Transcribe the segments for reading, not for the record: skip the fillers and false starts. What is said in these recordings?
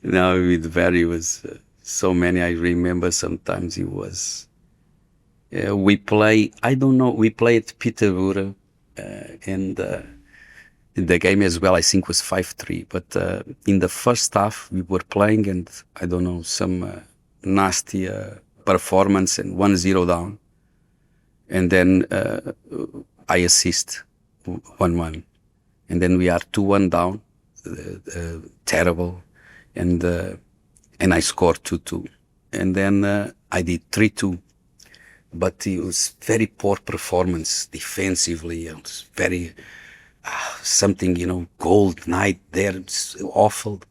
No, with Barry was so many. I remember sometimes he was. We play. I don't know. We played Peterborough, and the game as well. I think was 5-3. But in the first half, we were playing, and I don't know, some nasty performance, and 1-0 down, and then I assist 1-1, and then we are 2-1 down, terrible, and I scored 2-2, and then I did 3-2. But it was very poor performance defensively. It was very something, cold night there. It's awful.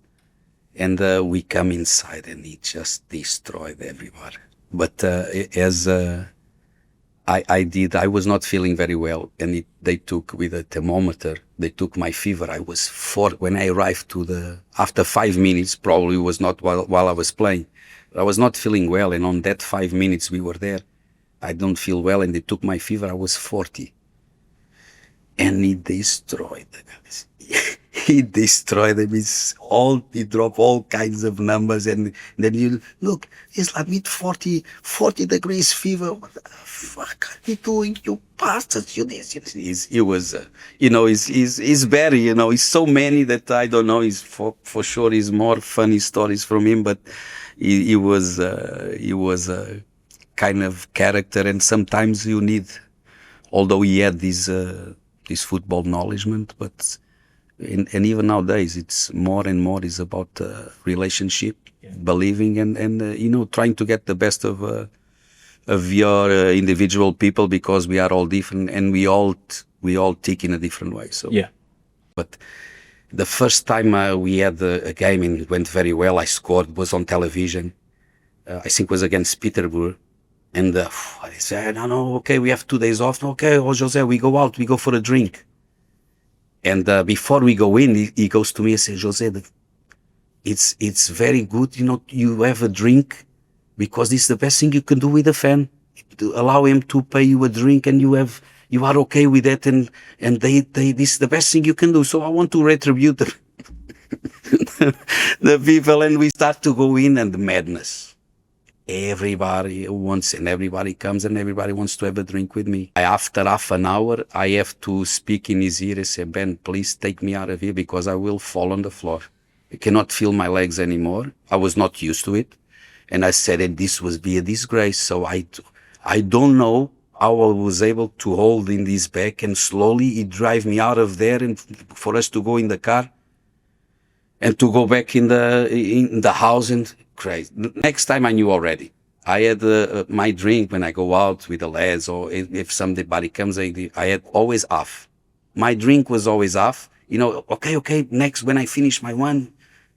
And we come inside and he just destroyed everybody. But as I was not feeling very well, and they took with a thermometer. They took my fever. I was when I arrived after 5 minutes. Probably was not while I was playing. I was not feeling well, and on that 5 minutes we were there. I don't feel well, and they took my fever. I was 40, and he destroyed the guys. He destroyed them. He dropped all kinds of numbers, and then you look, it's like with 40 degrees fever. What the fuck are you doing, you bastards? He was, he's very, he's so many that I don't know. He's for sure. He's more funny stories from him, but he was a kind of character, and sometimes you need, although he had this football knowledge, but and even nowadays it's more and more is about relationship, believing, and trying to get the best of your individual people, because we are all different, and we all tick in a different way. So but the first time we had a game and it went very well, I scored, was on television. I think it was against Peterborough. And I said, no, okay, we have 2 days off. Okay, José, we go out, we go for a drink. And before we go in, he goes to me and says, José, it's very good, you have a drink, because this is the best thing you can do with a fan. To allow him to pay you a drink, and you are okay with that, and this is the best thing you can do. So I want to retribute the people, and we start to go in, and the madness. Everybody wants, and everybody comes, and everybody wants to have a drink with me. After half an hour, I have to speak in his ear and say, Ben, please take me out of here, because I will fall on the floor. I cannot feel my legs anymore. I was not used to it. And I said that this would be a disgrace. So I don't know how I was able to hold in this back, and slowly he drive me out of there, and for us to go in the car and to go back in the house. And crazy. Next time I knew already. I had my drink when I go out with the lads, or if somebody comes, I had always half. My drink was always half. Okay, next, when I finish my one,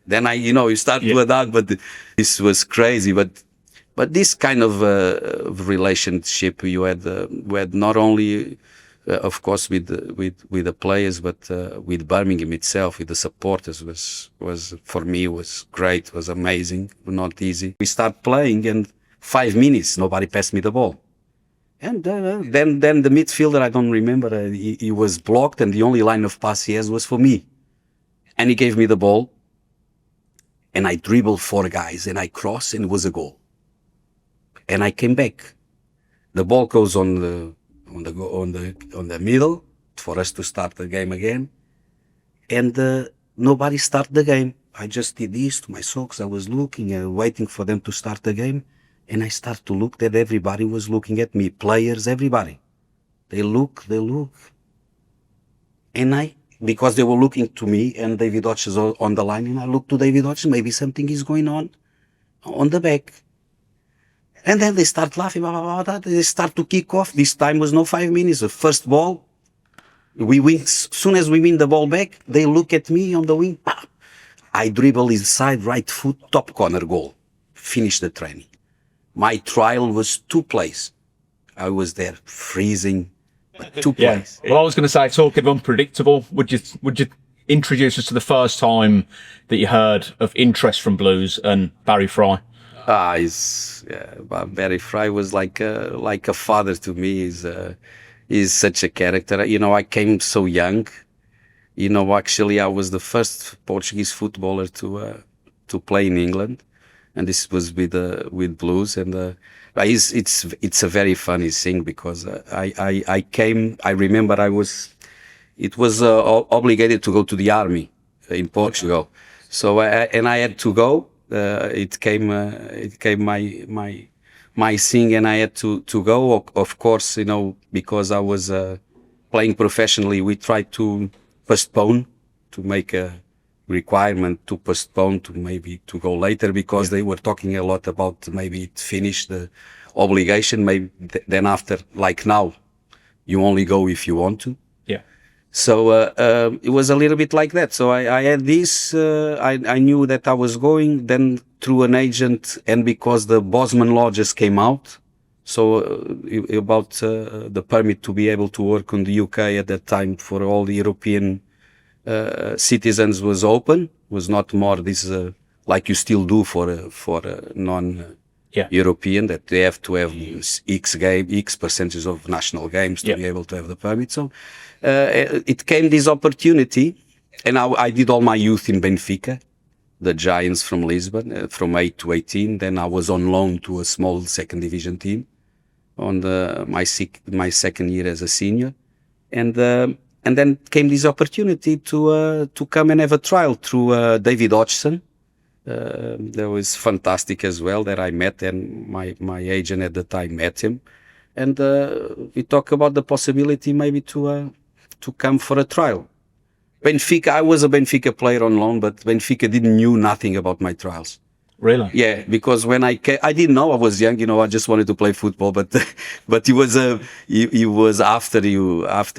then you start to adapt. But this was crazy. But this kind of relationship you had not only, of course, with the players, but with Birmingham itself, with the supporters, was for me was great, was amazing, not easy. We start playing, and 5 minutes nobody passed me the ball, and then the midfielder, I don't remember, he was blocked, and the only line of pass he has was for me, and he gave me the ball, and I dribbled 4 guys, and I crossed, and it was a goal, and I came back. The ball goes on the middle for us to start the game again, and nobody started the game. I just did this to myself, because I was looking and waiting for them to start the game, and I start to look that everybody was looking at me, players, everybody. They look, and because they were looking to me, and David Hodge is on the line, and I look to David Hodge, maybe something is going on the back. And then they start laughing, blah, blah, blah. They start to kick off. This time was no 5 minutes. The first ball, we win. As soon as we win the ball back, they look at me on the wing. I dribble inside, right foot, top corner goal. Finish the training. My trial was 2 plays. I was there freezing, but 2 plays. Well, I was going to say, talking of unpredictable, would you introduce us to the first time that you heard of interest from Blues and Barry Fry? Barry Fry was like a father to me. He's such a character. I came so young. Actually, I was the first Portuguese footballer to to play in England, and this was with Blues. And it's a very funny thing because I came. I remember it was obligated to go to the army in Portugal, so I had to go. It came my thing, and I had to go. Of course, because I was playing professionally, we tried to postpone, to make a requirement to postpone to maybe to go later, because they were talking a lot about maybe it finish the obligation, maybe then after, like now, you only go if you want to. Yeah. So it was a little bit like that. So I had this, I knew that I was going, then through an agent, and because the Bosman law just came out, so about the permit to be able to work in the UK at that time for all the European citizens was open, was not more this like you still do for non European, that they have to have X percentage of national games to be able to have the permit. So it came this opportunity, and I did all my youth in Benfica, the Giants from Lisbon, from 8 to 18. Then I was on loan to a small second division team on my second year as a senior, and then came this opportunity to come and have a trial through David Hodgson. That was fantastic as well, that I met, and my agent at the time met him, and we talked about the possibility maybe to come for a trial. Benfica, I was a Benfica player on loan, but Benfica didn't knew nothing about my trials. Really? Yeah, because when I came, I didn't know, I was young, I just wanted to play football, but it was after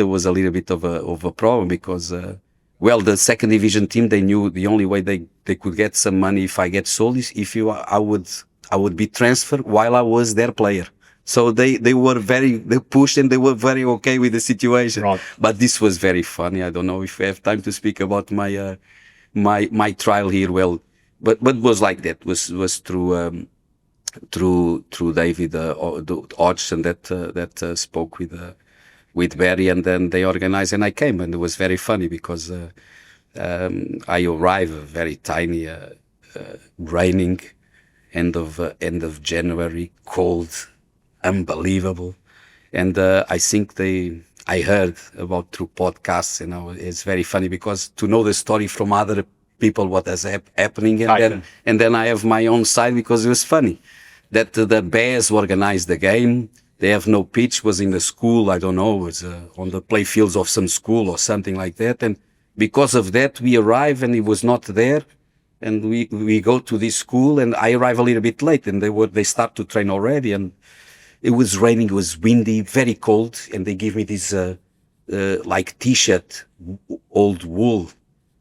was a little bit of a problem, because the second division team, they knew the only way they could get some money if I get sold is if I would be transferred while I was their player. So they pushed, and they were very okay with the situation. Right. But this was very funny. I don't know if we have time to speak about my trial here. Well, but was like that. Was through David Hodgson that spoke with Barry, and then they organized, and I came, and it was very funny because I arrived very tiny, raining, end of January, cold, unbelievable, and I think I heard about through podcasts, and it's very funny because to know the story from other people what is happening, and then I have my own side, because it was funny that the Bears organized the game. They have no pitch, was in the school, I don't know, it was on the play fields of some school or something like that. And because of that, we arrive and he was not there. And we go to this school, and I arrive a little bit late, and they start to train already. And it was raining, it was windy, very cold. And they give me this, like t-shirt, old wool,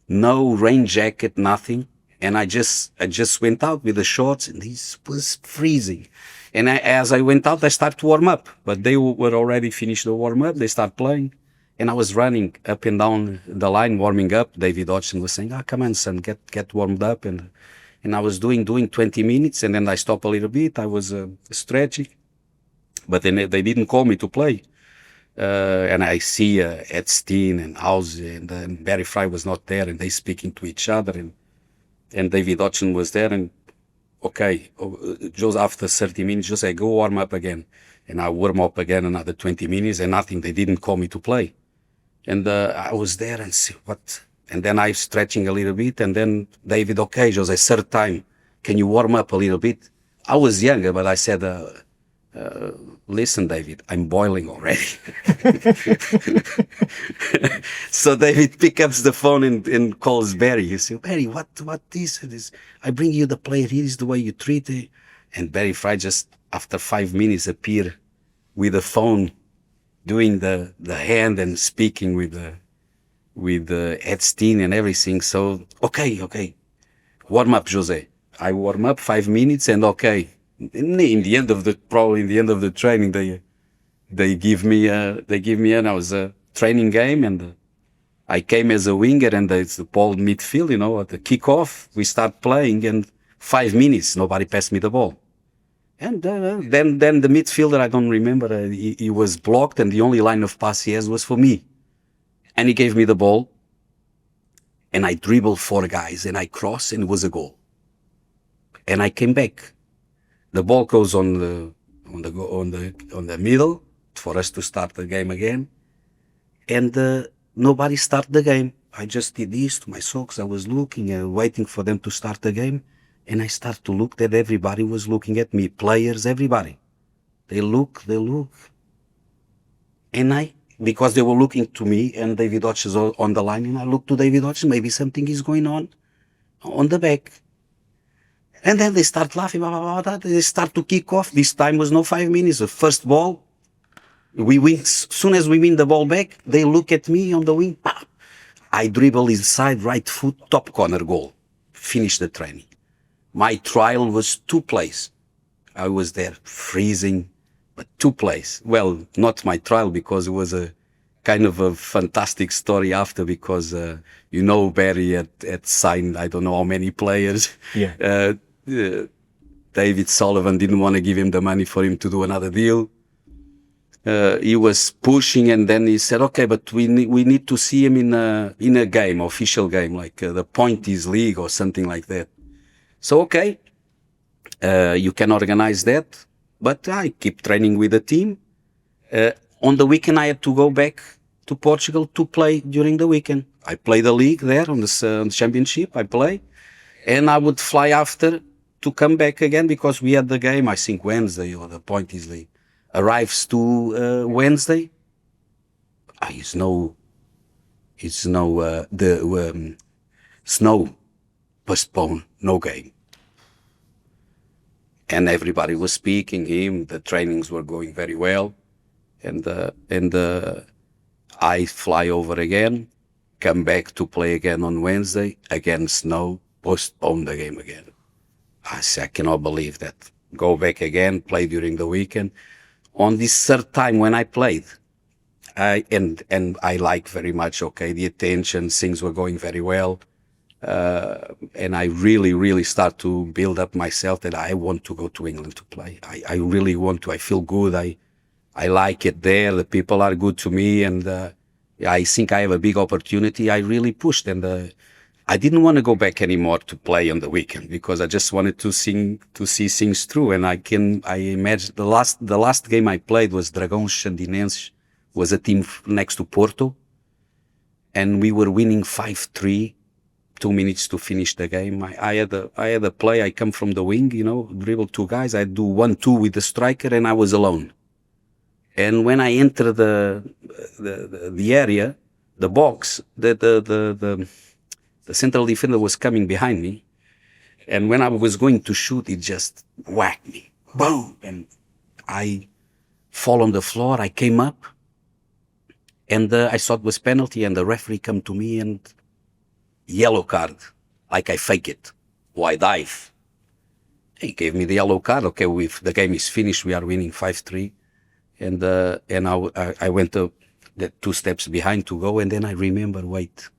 no rain jacket, nothing. And I just went out with the shorts, and this was freezing. And as I went out, I started to warm up, but they were already finished the warm up. They start playing, and I was running up and down the line, warming up. David Hodgson was saying, come on, son, get warmed up. And I was doing 20 minutes, and then I stopped a little bit. I was stretching, but then they didn't call me to play. And I see Ed Steen and House, and Barry Fry was not there, and they speaking to each other, and David Hodgson was there, and okay, just after 30 minutes, José, go warm up again. And I warm up again another 20 minutes, and nothing. They didn't call me to play. And I was there and see what. And then I'm stretching a little bit, and then David, okay, José, third time, can you warm up a little bit? I was younger, but I said, listen, David, I'm boiling already. So David picks up the phone and calls Barry. He says, Barry, what is this? I bring you the player. Here is the way you treat it. And Barry Fry just after 5 minutes appear with the phone, doing the hand and speaking with Ed Steen and everything. So, okay. Warm up, José. I warm up 5 minutes, and okay. In the end of the training, they give me and I was a training game, and I came as a winger, and it's the ball midfield, at the kickoff, we start playing, and 5 minutes, nobody passed me the ball. And then the midfielder, I don't remember, he was blocked, and the only line of pass he has was for me. And he gave me the ball, and I dribbled 4 guys, and I crossed, and it was a goal. and I came back. The ball goes on the middle for us to start the game again, and nobody started the game. I just did this to my socks. I was looking and waiting for them to start the game, and I start to look that everybody was looking at me, players, everybody. They look, and because they were looking to me and David Hodges is on the line, and I looked to David Hodges, maybe something is going on the back. And then they start laughing, blah, blah, blah, they start to kick off. This time was no 5 minutes. The first ball, we win. As soon as we win the ball back, they look at me on the wing. I dribble inside, right foot, top corner goal. Finish the training. My trial was 2 plays. I was there freezing, but 2 plays. Well, not my trial, because it was a kind of a fantastic story after, because, Barry had signed, I don't know how many players. Yeah. David Sullivan didn't want to give him the money for him to do another deal. He was pushing, and then he said, okay, but we need to see him in a game, official game, like the Pointies League or something like that. So, okay, you can organize that, but I keep training with the team. On the weekend, I had to go back to Portugal to play during the weekend. I play the league there on the championship, I play, and I would fly after to come back again, because we had the game, I think Wednesday, or the Pointies League. Arrives to Wednesday. Snow postpone, no game. And everybody was speaking the trainings were going very well. And I fly over again, come back to play again on Wednesday, again snow, postpone the game again. I say, I cannot believe that. Go back again, play during the weekend. On this third time when I played, and I like very much, okay, the attention, things were going very well. And I really, really start to build up myself that I want to go to England to play. I really want to. I feel good. I like it there. The people are good to me, and I think I have a big opportunity. I really pushed, and I didn't want to go back anymore to play on the weekend, because I just wanted to see things through. And I imagine the last game I played was Dragões Sandinenses, was a team next to Porto, and we were winning 5-3, 2 minutes to finish the game. I had a play. I come from the wing, dribble 2 guys. I do 1-2 with the striker, and I was alone. And when I enter the area, the box, the central defender was coming behind me, and when I was going to shoot, it just whacked me. Boom! And I fall on the floor. I came up, and I thought it was penalty, and the referee come to me and yellow card, like I fake it. Why dive? He gave me the yellow card. Okay, the game is finished. We are winning 5-3, and I went the 2 steps behind to go, and then I remember, wait.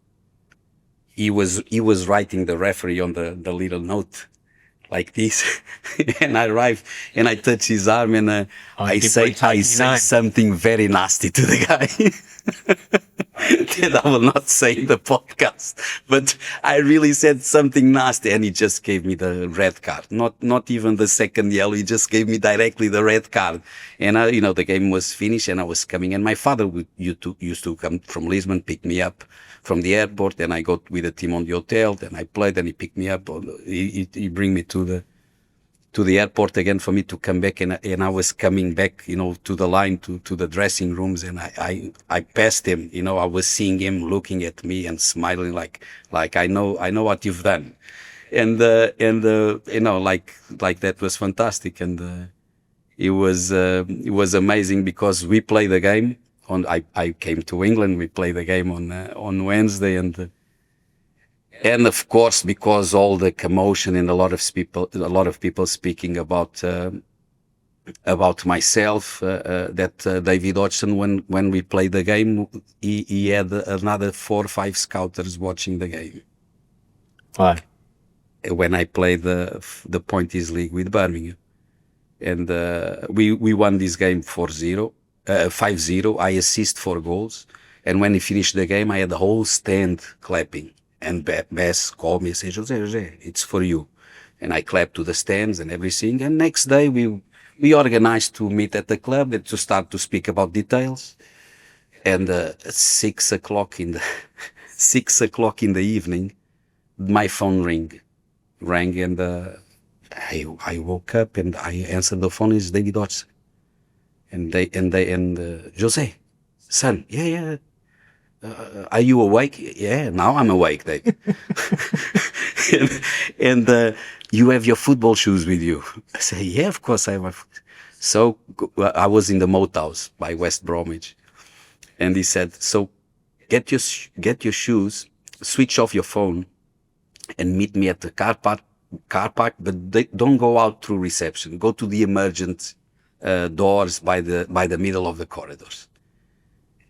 He was writing the referee on the little note like this. And I arrive and I touch his arm, and I say something very nasty to the guy that I will not say in the podcast, but I really said something nasty, and he just gave me the red card. Not even the second yellow. He just gave me directly the red card. And the game was finished, and I was coming, and my father used to come from Lisbon, pick me up from the airport, and I got with the team on the hotel, then I played, and he picked me up. He bring me to the airport again for me to come back, and I was coming back, to the line, to the dressing rooms, and I passed him, I was seeing him looking at me and smiling like I know what you've done. And like that was fantastic. And it was amazing, because we played the game I came to England, we played the game on Wednesday, and of course, because all the commotion and a lot of people speaking about myself, that David Hodgson, when we played the game, he had another 4 or 5 scouters watching the game. Why? When I played the Pointies League with Birmingham, and we won this game 5-0. I assist 4 goals, and when he finished the game, I had the whole stand clapping. And Bess called me and said, José, it's for you. And I clapped to the stands and everything. And next day we organized to meet at the club and to start to speak about details. And at 6 o'clock in the 6 o'clock in the evening, my phone rang, and I woke up and I answered the phone. It's David Hodgson. And José, son, yeah. Are you awake? Yeah, now I'm awake, Dave. and you have your football shoes with you? I say, yeah, of course I have my So I was in the moat house by West Bromwich. And he said, so get your shoes, switch off your phone, and meet me at the car park, but don't go out through reception. Go to the emergent doors by the middle of the corridors.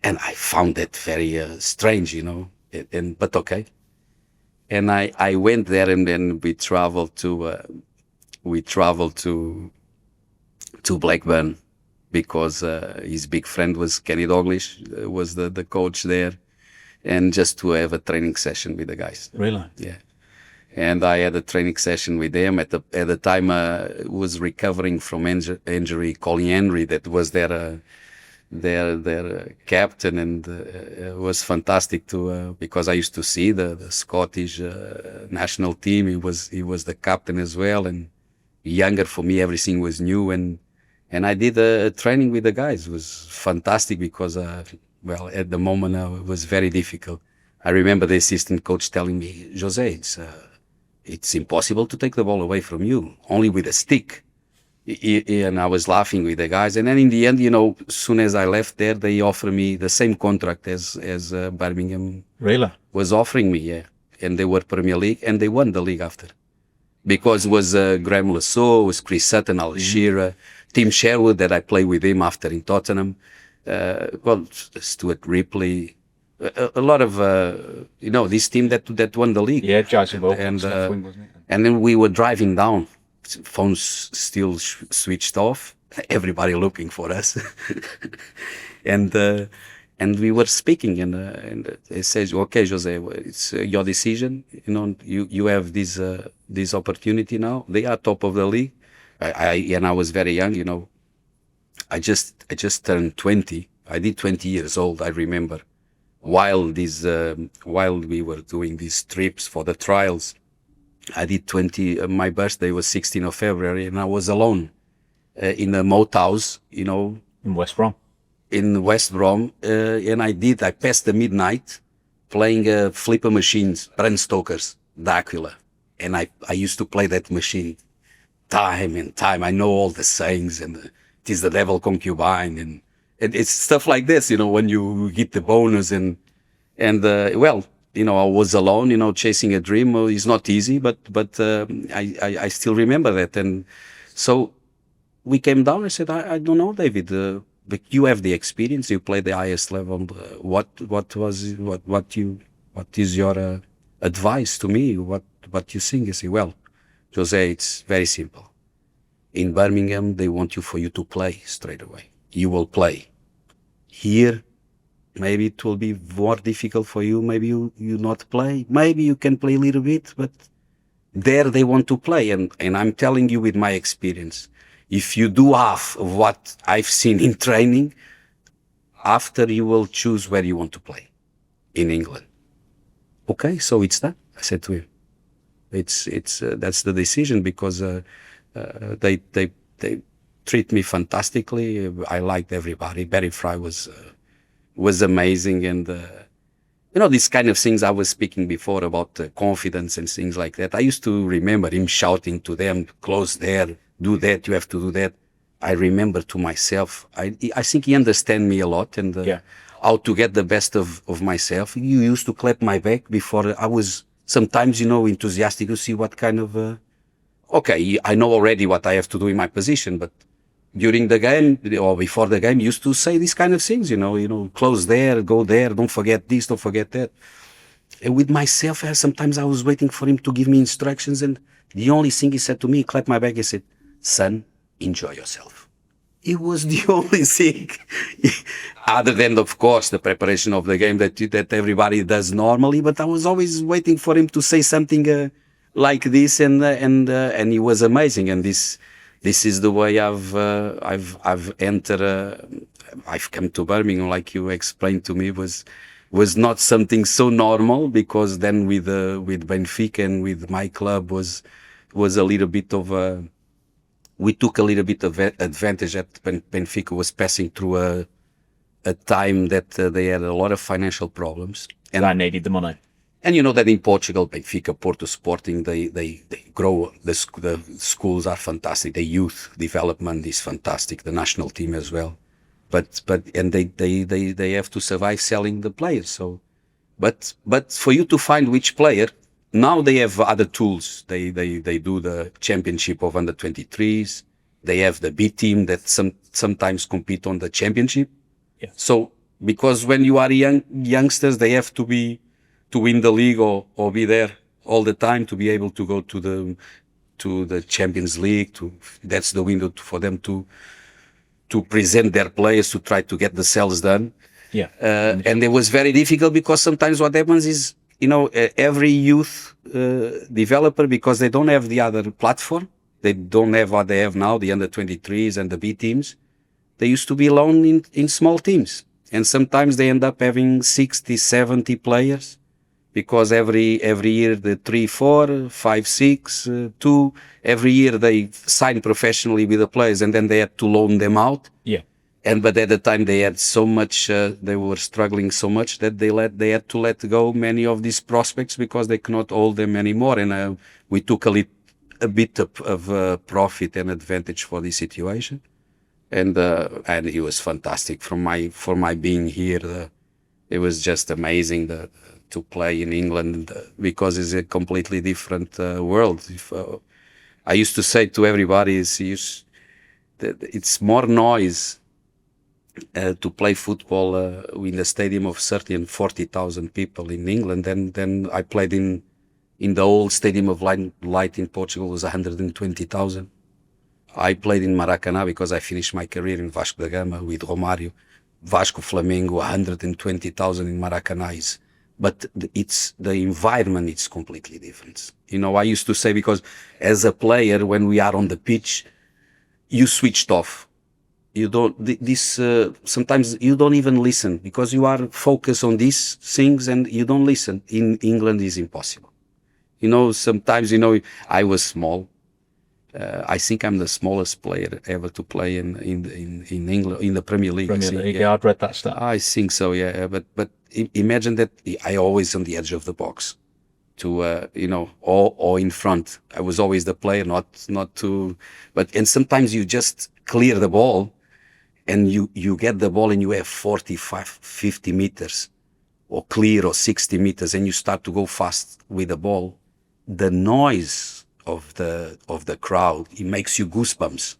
And I found that very strange, but okay. And I went there, and then we traveled to Blackburn, because his big friend was Kenny Dalglish, was the coach there, and just to have a training session with the guys. Really? Yeah. And I had a training session with them. At the time, was recovering from injury, Colin Henry, that was their captain, and it was fantastic because I used to see the Scottish national team. He was the captain as well, and younger for me, everything was new, and I did a training with the guys. It was fantastic because at the moment it was very difficult. I remember the assistant coach telling me, José, it's impossible to take the ball away from you, only with a stick. And I was laughing with the guys. And then in the end, as soon as I left there, they offered me the same contract as Birmingham Really? was offering me, yeah. And they were Premier League, and they won the league after. Because it was Graham Lasso, it was Chris Sutton, Al Shearer, Tim Sherwood, that I played with him after in Tottenham. Stuart Ripley, a lot of, this team that won the league. Yeah, Jason Wilkins, and then we were driving down, phones still switched off, everybody looking for us. And we were speaking, and it says, okay, Jose, it's your decision. You have this opportunity now. They are top of the league. I was very young, I just turned 20. I did 20 years old, I remember. While we were doing these trips for the trials, I did 20. My birthday was 16th of February, and I was alone in a moat house, in West Brom. In West Brom, and I passed the midnight playing flipper machines, Bram Stoker's Dracula, and I used to play that machine time and time. I know all the sayings, and it is the devil concubine, and it's stuff like this, when you get the bonus, and I was alone, chasing a dream. It's not easy, but I still remember that, and so we came down. I said, I don't know, David. But you have the experience. You play the highest level. What is your advice to me? What you think? I say, well, Jose, it's very simple. In Birmingham, they want for you to play straight away. You will play. Here, maybe it will be more difficult for you. Maybe you not play. Maybe you can play a little bit, but there they want to play. And I'm telling you with my experience, if you do half of what I've seen in training, after you will choose where you want to play in England. Okay, so it's that. I said to him, it's that's the decision, because they treat me fantastically. I liked everybody. Barry Fry was amazing, and these kind of things I was speaking before about confidence and things like that. I used to remember him shouting to them, close there, do that, you have to do that. I remember to myself, I think he understands me a lot, and how to get the best of myself. You used to clap my back before I was sometimes, enthusiastic to see what kind of, okay, I know already what I have to do in my position, but during the game or before the game, used to say these kind of things, close there, go there, don't forget this, don't forget that. And with myself, sometimes I was waiting for him to give me instructions, and the only thing he said to me, he clapped my back, he said, son, enjoy yourself. It was the only thing, other than, of course, the preparation of the game that everybody does normally, but I was always waiting for him to say something like this, and he was amazing. And this is the way I've entered. I've come to Birmingham, like you explained to me, was not something so normal, because then with Benfica and with my club was a little bit of a, we took a little bit of advantage that Benfica was passing through a time that they had a lot of financial problems, And I needed the money. and you know that in Portugal, Benfica, Porto, Sporting, they grow. The schools are fantastic. The youth development is fantastic. The national team as well, but and they have to survive selling the players. So, but for you to find which player, now they have other tools. They do the championship of under 23s. They have the B team that sometimes compete on the championship. Yeah. So because when you are youngsters, they have to win the league or be there all the time to be able to go to the Champions League. That's the window for them to present their players, to try to get the sales done. Yeah. And it was very difficult, because sometimes what happens is, every youth developer, because they don't have the other platform, they don't have what they have now, the under 23s and the B teams. They used to be alone in small teams. And sometimes they end up having 60, 70 players, because every year the 3, 4, 5, 6, 2, every year they sign professionally with the players, and then they had to loan them out. Yeah. But at the time they had so much, they were struggling so much that they had to let go many of these prospects, because they cannot hold them anymore. And we took a bit of profit and advantage for this situation. And it was fantastic for my being here. It was just amazing to play in England, because it's a completely different world. I used to say to everybody, it's more noise to play football in a stadium of 30 and 40,000 people in England than I played in the old Stadium of Light in Portugal. It was 120,000. I played in Maracanã because I finished my career in Vasco da Gama with Romário. Vasco, Flamengo, 120,000 in Maracanã. But the environment is completely different. I used to say, because as a player, when we are on the pitch, you switched off. You don't, sometimes you don't even listen, because you are focused on these things and you don't listen. In England is impossible. Sometimes, I was small. I think I'm the smallest player ever to play in England, in the Premier League. Yeah, I'd read that stat. I think so, yeah. But imagine that I always on the edge of the box, or in front. I was always the player, not to. And sometimes you just clear the ball, and you get the ball and you have 45, 50 meters, or clear, or 60 meters, and you start to go fast with the ball. The noise of the crowd, it makes you goosebumps.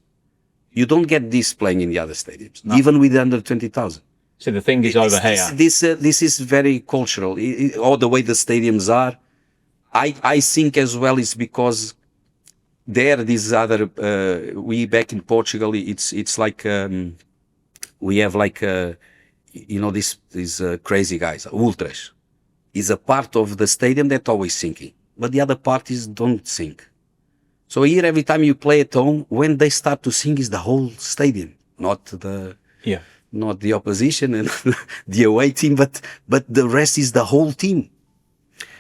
You don't get this playing in the other stadiums, even with under 20,000. So the thing is over here. This is very cultural. All the way the stadiums are, I think as well is because these other we back in Portugal, it's like we have like these crazy guys, ultras, is a part of the stadium that always singing, but the other parties don't sing. So here, every time you play at home, when they start to sing, is the whole stadium, not the opposition and the away team, but the rest is the whole team.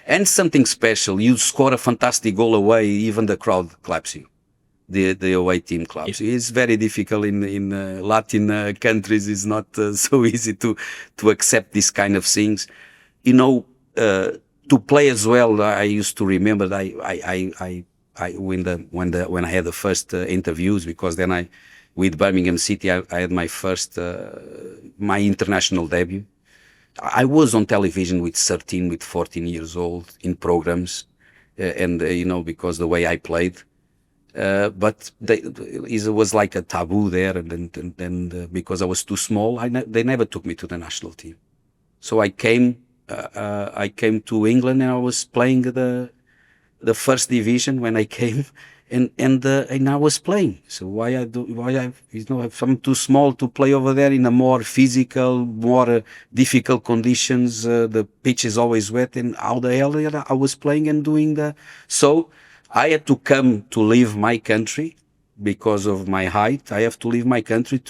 And something special, you score a fantastic goal away, even the crowd claps you. The away team claps you. It's very difficult in Latin countries. It's not so easy to accept this kind of things. To play as well, I used to remember when I had the first interviews, because then with Birmingham City, I had my first, my international debut. I was on television with 13, with 14 years old in programs, because the way I played. But it was like a taboo there, and because I was too small, they never took me to the national team. So I came to England, and I was playing the first division when I came, and I was playing. So if I'm too small to play over there in a more physical, more difficult conditions, the pitch is always wet, and how the hell I was playing and doing so I had to come to leave my country because of my height. I have to leave my country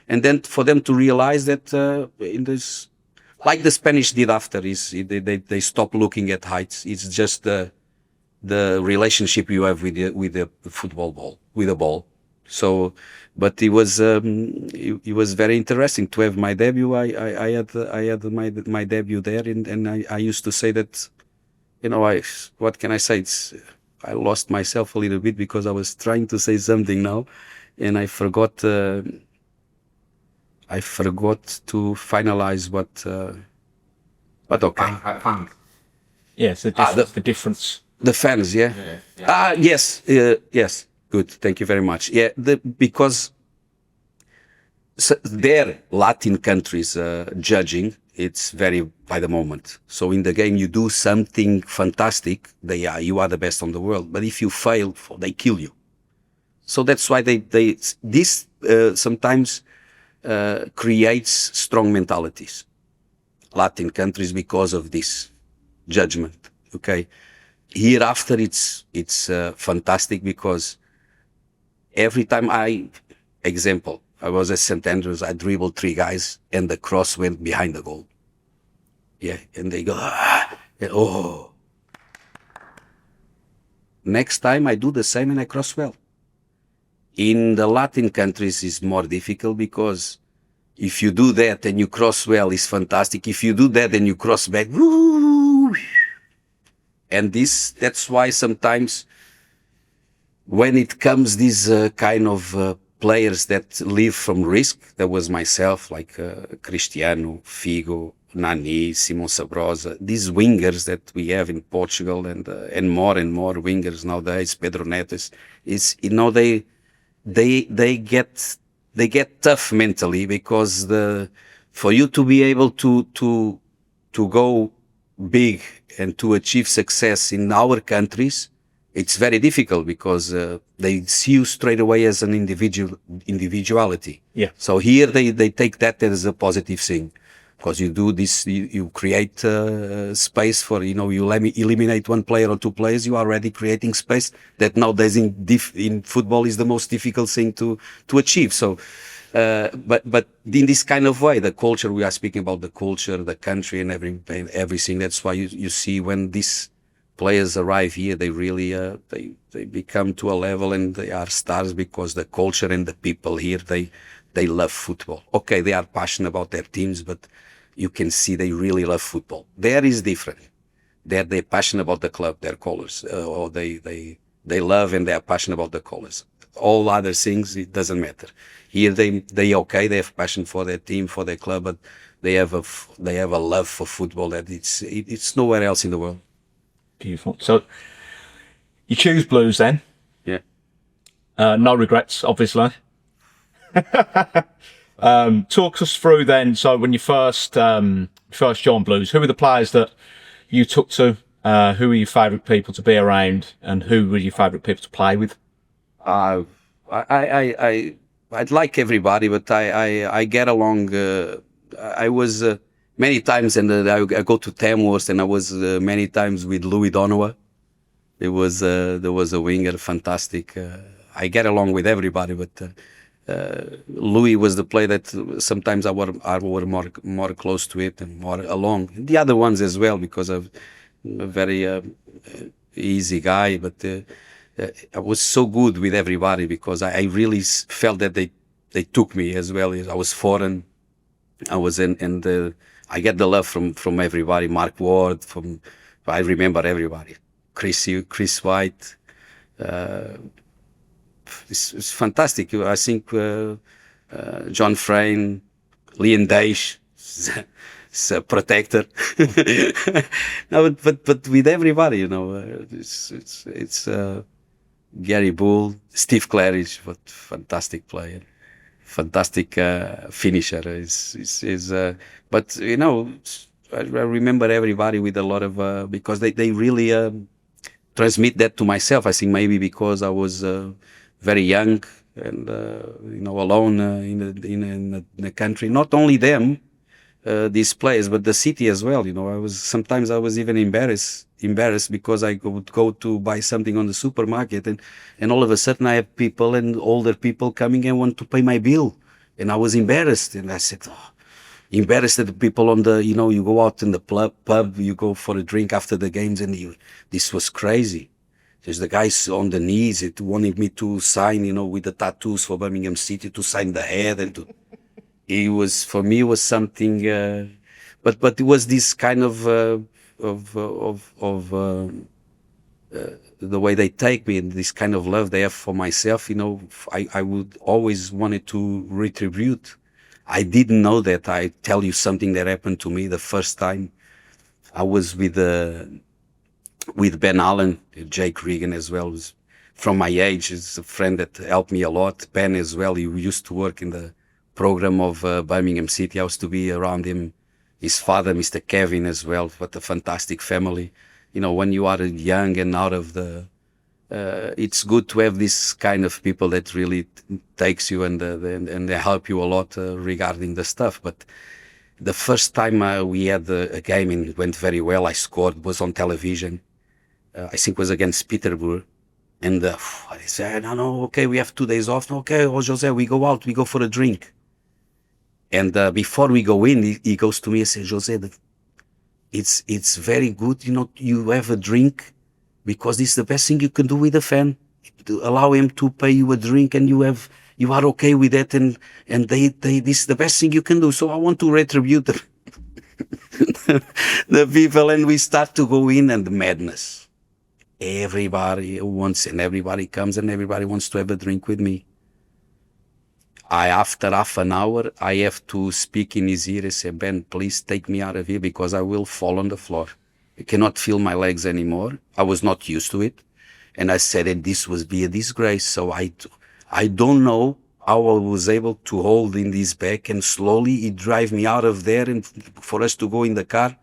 and then for them to realize that in this, like the Spanish did after, they stop looking at heights. It's just the relationship you have with the football ball, with the ball. So, but it was very interesting to have my debut. I had my debut there, and I used to say that, what can I say? I lost myself a little bit because I was trying to say something now, and I forgot to finalize but okay. Fans. Yes, the difference. The fans, yeah. Yes, yes. Good, thank you very much. Yeah, because their Latin countries judging, it's very by the moment. So in the game, you do something fantastic, you are the best on the world. But if you fail, they kill you. So that's why this sometimes creates strong mentalities. Latin countries because of this judgment. Okay, hereafter it's fantastic because every time I was at St. Andrews, I dribbled 3 guys and the cross went behind the goal. Yeah, and they go, and, oh. Next time I do the same and I cross well. In the Latin countries it's more difficult because if you do that and you cross well, it's fantastic. If you do that and you cross back, woo, and that's why sometimes when it comes these kind of players that live from risk, that was myself, like Cristiano, Figo, Nani, Simon Sabrosa, these wingers that we have in Portugal and more wingers nowadays, Pedro Neto, they get tough mentally because for you to be able to go big and to achieve success in our countries, it's very difficult because they see you straight away as an individuality. Yeah. So here they take that as a positive thing because you do this, you create space for, you let me eliminate 1 player or 2 players, you are already creating space that nowadays in football is the most difficult thing to achieve. So, but in this kind of way, the culture, we are speaking about the culture, the country and everything. That's why you see when these players arrive here, they really, they become to a level and they are stars because the culture and the people here, they love football. Okay, they are passionate about their teams, but you can see they really love football. There is different. They're passionate about the club, their colors, or they love and they are passionate about the colors. All other things, it doesn't matter. Here they have passion for their team, for their club, but they have a love for football that it's nowhere else in the world. Beautiful. So you choose Blues then? Yeah. No regrets, obviously. Talk us through then. So when you first joined Blues, who were the players that you took to? Who were your favourite people to be around, and who were your favourite people to play with? I'd like everybody, but I get along. I was many times, and I go to Tamworth, and I was many times with Louis Donowa. There was a winger, fantastic. I get along with everybody, but Louis was the player that sometimes I were more close to it and more along. The other ones as well, because I'm a very easy guy, but I was so good with everybody because I really felt that they took me as well. I was foreign. I was and I get the love from everybody. Mark Ward, I remember everybody. Chris White. It's fantastic. I think John Frayne, Leon Daish, is a protector. No, but with everybody, it's Gary Bull, Steve Claridge, what fantastic player, fantastic finisher. But I remember everybody with a lot of because they really transmit that to myself. I think maybe because I was very young and alone in the country. Not only them, these players, but the city as well. Sometimes I was even embarrassed because I would go to buy something on the supermarket, and all of a sudden I have people and older people coming and want to pay my bill, and I was embarrassed, and I said, oh, embarrassed at the people on the, you go out in the pub, you go for a drink after the games, and this was crazy. There's the guys on the knees, it wanted me to sign, with the tattoos for Birmingham City, to sign the head and to. For me, it was something, but it was this kind of the way they take me and this kind of love they have for myself. I would always wanted to retribute. I didn't know that. I tell you something that happened to me the first time. I was with Ben Allen, Jake Regan as well, who's from my age. Is a friend that helped me a lot. Ben as well. He used to work in the program of Birmingham City. I was to be around him. His father, Mr. Kevin, as well. What a fantastic family. When you are young and out of the, it's good to have this kind of people that really takes you and they help you a lot regarding the stuff. But the first time we had a game and it went very well, I scored, it was on television. I think it was against Peterborough. And I said, no, okay, we have 2 days off. Okay, José, we go out, we go for a drink. And before we go in, he goes to me and says, José, it's very good, you have a drink, because this is the best thing you can do with a fan. To allow him to pay you a drink and you are okay with that, and this is the best thing you can do. So I want to retribute the people, and we start to go in, and the madness. Everybody wants, and everybody comes, and everybody wants to have a drink with me. After half an hour, I have to speak in his ear and say, Ben, please take me out of here because I will fall on the floor. I cannot feel my legs anymore. I was not used to it. And I said that this would be a disgrace. So I don't know how I was able to hold in this back, and slowly he drive me out of there, and for us to go in the car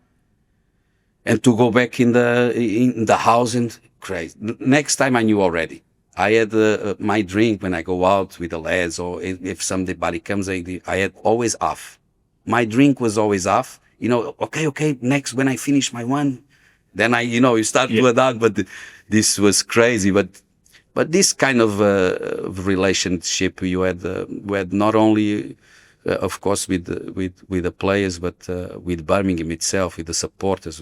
and to go back in the house. And crazy. Next time I knew already. I had my drink when I go out with the lads, or if somebody comes, I had always half. My drink was always half. Okay, next, when I finish my one, then you start to adapt. But this was crazy. But this kind of relationship you had not only, of course, with the players, but with Birmingham itself, with the supporters,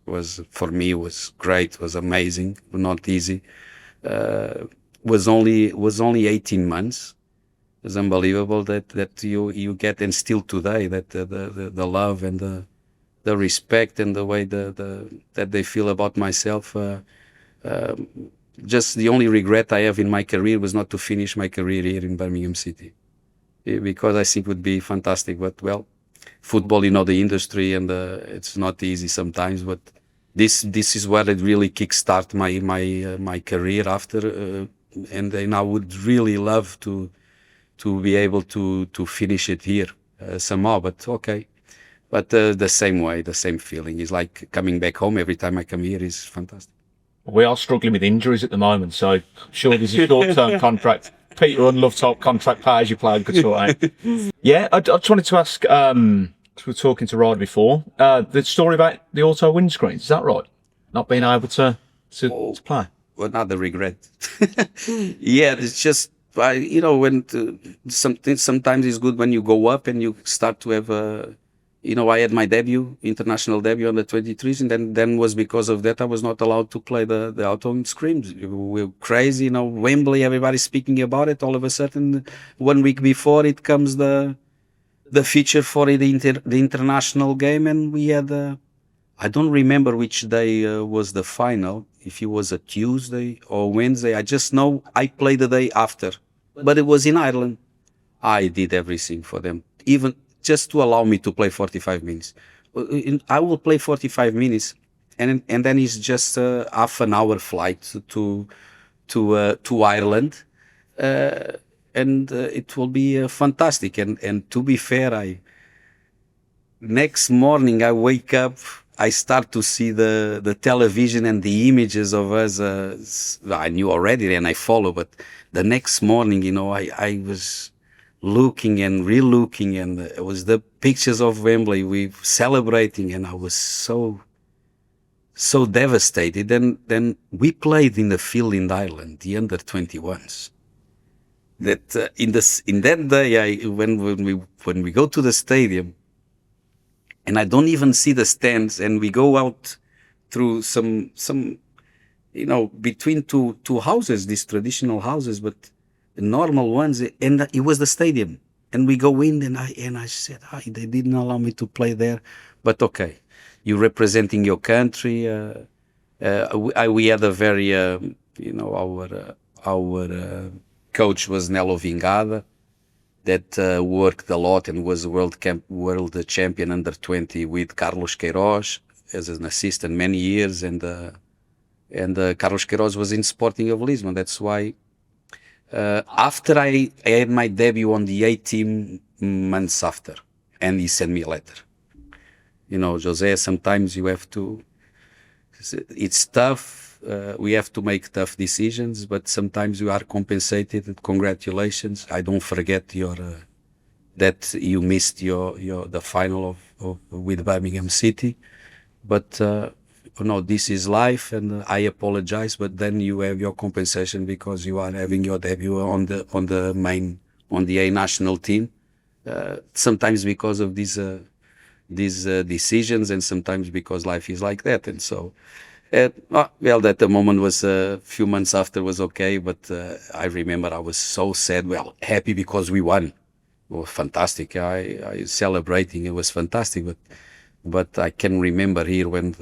was for me was great, was amazing, not easy. Was only 18 months. It was unbelievable that you get, and still today, that the love and the respect and the way that they feel about myself. Just the only regret I have in my career was not to finish my career here in Birmingham City, because I think it would be fantastic. But well, football, the industry, and it's not easy sometimes, but this is where it really kickstart my career after, and then I would really love to be able to finish it here somehow. But okay, but the same way, the same feeling is like coming back home. Every time I come here is fantastic. We are struggling with injuries at the moment, so I'm sure this is a short-term contract. Peter Unlove type contract, pay as you play, good sort out. Yeah, I just wanted to ask. We were talking to Ryder before. The story about the auto windscreens, is that right? Not being able to play. Another regret. Yeah, it's just when sometimes it's good when you go up and you start to have I had my international debut on the 23s, and then was because of that I was not allowed to play the auto screams. We were crazy, Wembley, everybody's speaking about it. All of a sudden, 1 week before it comes the feature for the international game, and we had I don't remember which day was the final, if it was a Tuesday or Wednesday. I just know I played the day after, but it was in Ireland. I did everything for them, even just to allow me to play 45 minutes. I will play 45 minutes, and then it's just a half an hour flight to Ireland, and it will be fantastic. And to be fair, next morning I wake up, I start to see the television and the images of us. I knew already and I follow, but the next morning, looking and re-looking, and it was the pictures of Wembley, we celebrating, and I was so devastated. Then we played in the field in Ireland, the under 21s. That in that day, when we go to the stadium, and I don't even see the stands, and we go out through some between two houses, these traditional houses, but the normal ones, and it was the stadium. And we go in, and I said, they didn't allow me to play there, but okay, you're representing your country. We had a very, our coach was Nelo Vingada, that worked a lot and was world champion under 20 with Carlos Queiroz as an assistant many years, and Carlos Queiroz was in Sporting of Lisbon. That's why after I had my debut on the 18 months after, and he sent me a letter. José, sometimes you have to, it's tough. We have to make tough decisions, but sometimes you are compensated. Congratulations. I don't forget that you missed the final with Birmingham City, but this is life, and I apologize. But then you have your compensation because you are having your debut on the A national team. Sometimes because of these decisions, and sometimes because life is like that. And so, that the moment was a few months after was okay, but I remember I was so sad. Well, happy because we won. It was fantastic. I celebrating. It was fantastic. But I can remember here when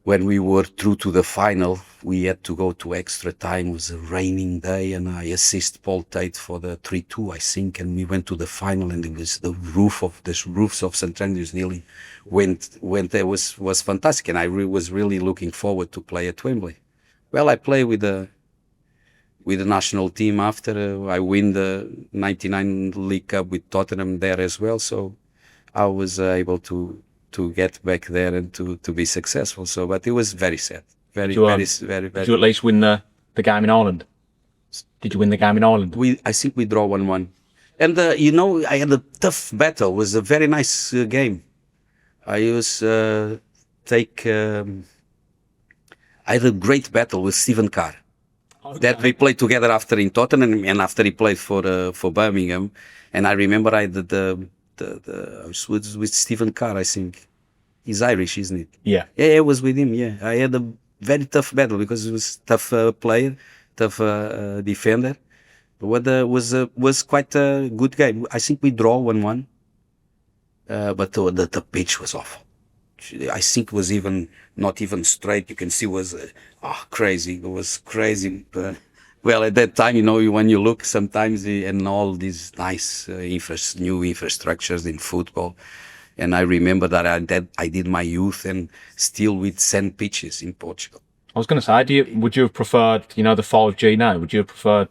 we were through to the final, we had to go to extra time. It was a raining day, and I assist Paul Tate for the 3-2, I think, and we went to the final, and it was the roofs of St. Andrews nearly went there. Was fantastic, and I was really looking forward to play at Wembley. Well, I play with the national team after. I win the 99 League Cup with Tottenham there as well, so I was able to get back there and to be successful. So, but it was very sad. Very. Did you at least win the game in Ireland? Did you win the game in Ireland? I think we draw 1-1. And, I had a tough battle. It was a very nice game. I had a great battle with Stephen Carr. Okay. That we played together after in Tottenham, and after he played for Birmingham. And I remember I did I was with Stephen Carr, I think. He's Irish, isn't it? Yeah. Yeah, I was with him, yeah. I had a very tough battle because he was a tough player, tough defender. But was quite a good game. I think we draw 1-1. But the pitch was awful. I think it was not even straight. You can see it was crazy. It was crazy. Well, at that time, when you look sometimes and all these nice new infrastructures in football, and I remember that I did my youth and still with sand pitches in Portugal. I was going to say, would you have preferred, the 5G now? Would you have preferred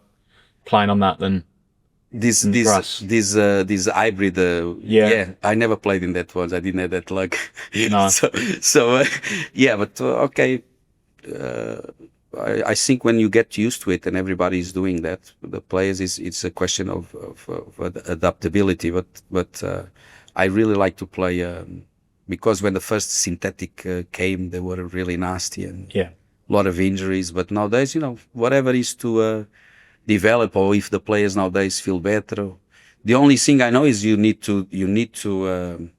playing on that than this hybrid? Yeah, I never played in that one. I didn't have that luck. No. Yeah, but okay. I think when you get used to it and everybody is doing that, the players, it's a question of adaptability. But I really like to play because when the first synthetic came, they were really nasty and a lot of injuries. But nowadays, whatever is to develop, or if the players nowadays feel better, the only thing I know is you need to.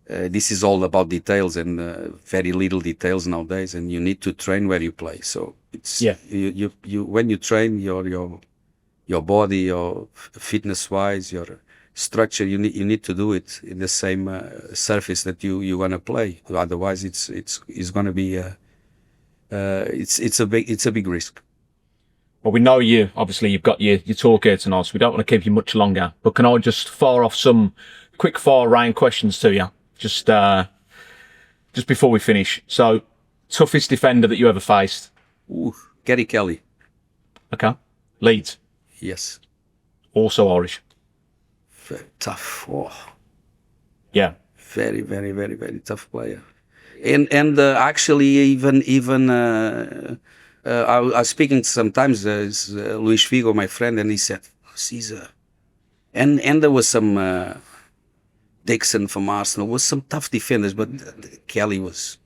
This is all about details and very little details nowadays, and you need to train where you play. So it's you when you train your body, your fitness wise, your structure, you need to do it in the same surface that you want to play. Otherwise, it's going to be it's a big risk. Well, we know you. Obviously, you've got your talk here tonight, so we don't want to keep you much longer. But can I just fire off some quick fire round questions to you? Just before we finish. So, toughest defender that you ever faced? Gary Kelly. Okay. Leeds? Yes. Also Irish? Very tough. Oh. Yeah. Very, very, very, very tough player. And actually, even I was speaking sometimes, Luis Figo, my friend, and he said, Caesar. And there was some Dixon from Arsenal. Was some tough defenders, but Kelly was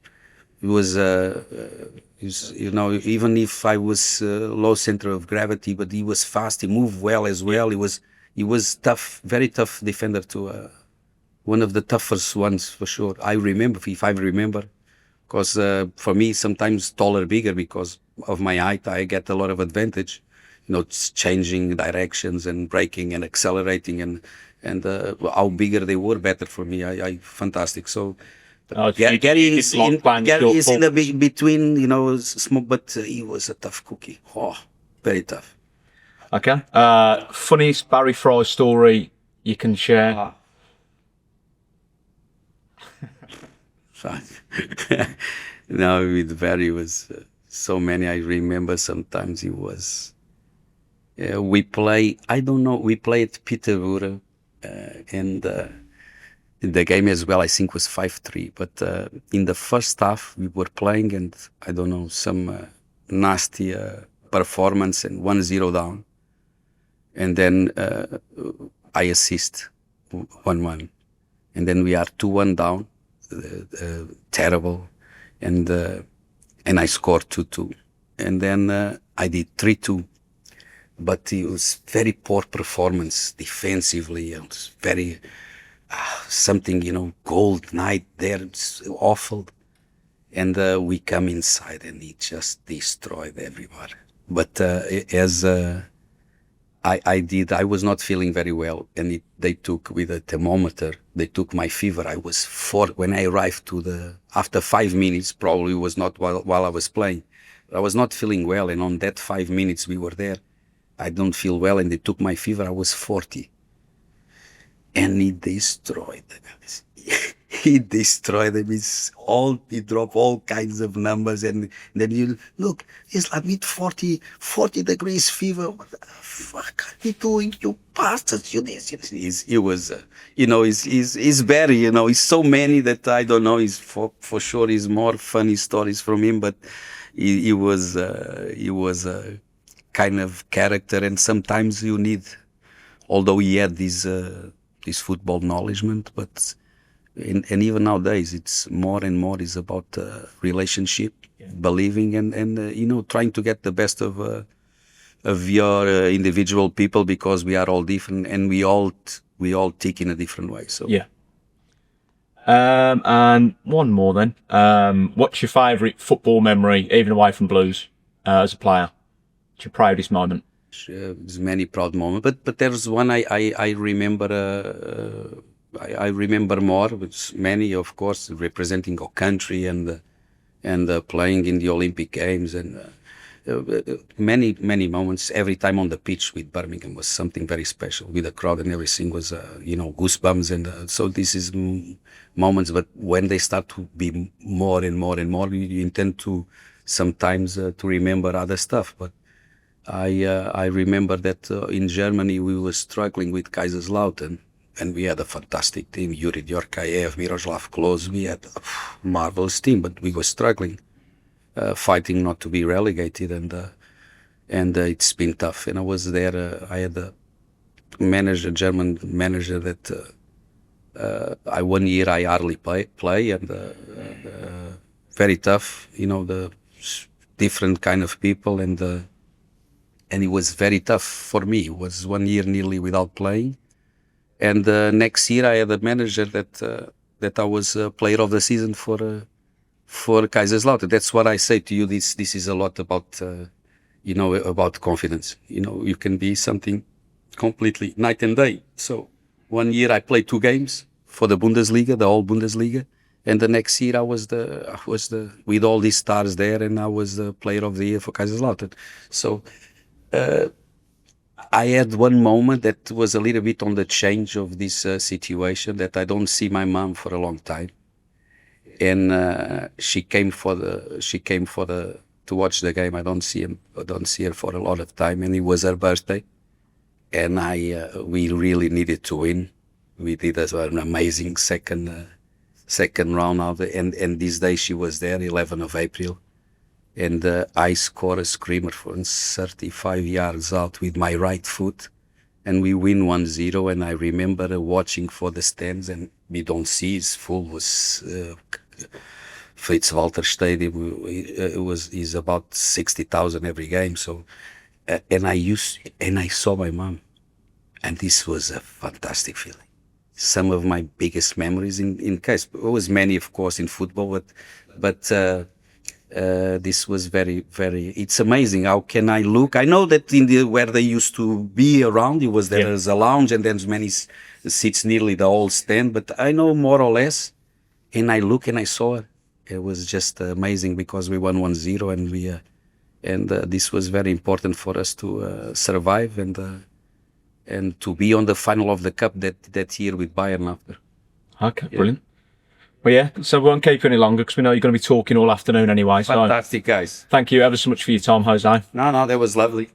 even if I was low center of gravity, but he was fast. He moved well as well. He was tough, very tough defender to one of the toughest ones for sure. I remember, if I remember, because for me sometimes taller, bigger because of my height, I get a lot of advantage. Changing directions and braking and accelerating and how bigger they were, better for me. I fantastic. So. Gary is in the between, small, but he was a tough cookie. Oh, very tough. Okay. Funniest Barry Fry story you can share? No, with Barry was so many. I remember sometimes he was. We play. I don't know. We played Peterborough, and. The game as well, I think, was 5-3. But in the first half, we were playing, and I don't know, some nasty performance and 1-0 down. And then I assist 1-1. And then we are 2-1 down, terrible. And I scored 2-2. And then I did 3-2. But it was very poor performance defensively. It was very... something, cold night there, it's awful. And we come inside and he just destroyed everybody. But as I was not feeling very well, and they took with a thermometer, they took my fever. I was when I arrived after 5 minutes, probably was not while I was playing. I was not feeling well, and on that 5 minutes we were there, I don't feel well, and they took my fever. I was 40. And he destroyed them. He destroyed them. He dropped all kinds of numbers. And then you look, it's like with 40 degrees fever. What the fuck are you doing, you bastards? He was, he's very, he's so many that I don't know. He's for sure, he's more funny stories from him, but he was a kind of character. And sometimes you need, although he had this football knowledge, but and even nowadays it's more and more is about relationship, believing and trying to get the best of your individual people, because we are all different and we all tick in a different way. So yeah. And one more then. What's your favourite football memory, even away from Blues, as a player? What's your proudest moment? There's many proud moments, but there's one I remember. I remember more, with many, of course, representing our country and playing in the Olympic Games, and many moments. Every time on the pitch with Birmingham was something very special with the crowd, and everything was goosebumps. And so this is moments. But when they start to be more and more and more, you intend to sometimes to remember other stuff, but. I remember that in Germany we were struggling with Kaiserslautern, and we had a fantastic team. Yuri Djorkaev, Miroslav Klose, we had a marvelous team, but we were struggling, fighting not to be relegated, and it's been tough. And I was there. I had a German manager that 1 year I hardly play, and very tough. The different kind of people, and it was very tough for me. It was 1 year nearly without playing. And next year I had a manager that I was player of the season for Kaiserslautern. That's what I say to you. This is a lot about, about confidence. You can be something completely night and day. So 1 year I played 2 games for the Bundesliga, the whole Bundesliga. And the next year I was the with all these stars there, and I was the player of the year for Kaiserslautern. So, I had one moment that was a little bit on the change of this situation, that I don't see my mom for a long time, and she came to watch the game. I don't see her for a lot of time, and it was her birthday, and we really needed to win. We did an amazing second round out, and this day she was there, 11th of April. And I scored a screamer from 35 yards out with my right foot, and we win 1-0. And I remember watching for the stands, and we don't see it's full. Was Fritz Walter Stadium is about 60,000 every game. So, and I saw my mom, and this was a fantastic feeling. Some of my biggest memories in case. There was many, of course, in football, but this was very, very. It's amazing. How can I look? I know that where they used to be around, there was a lounge, and there's many seats nearly the whole stand. But I know more or less, and I look and I saw it. It was just amazing because we won 1-0, and this was very important for us to survive and to be on the final of the cup that year with Bayern after. Okay, brilliant. Well, yeah, so we won't keep you any longer because we know you're going to be talking all afternoon anyway. Fantastic, guys. Thank you ever so much for your time, Jose. No, that was lovely.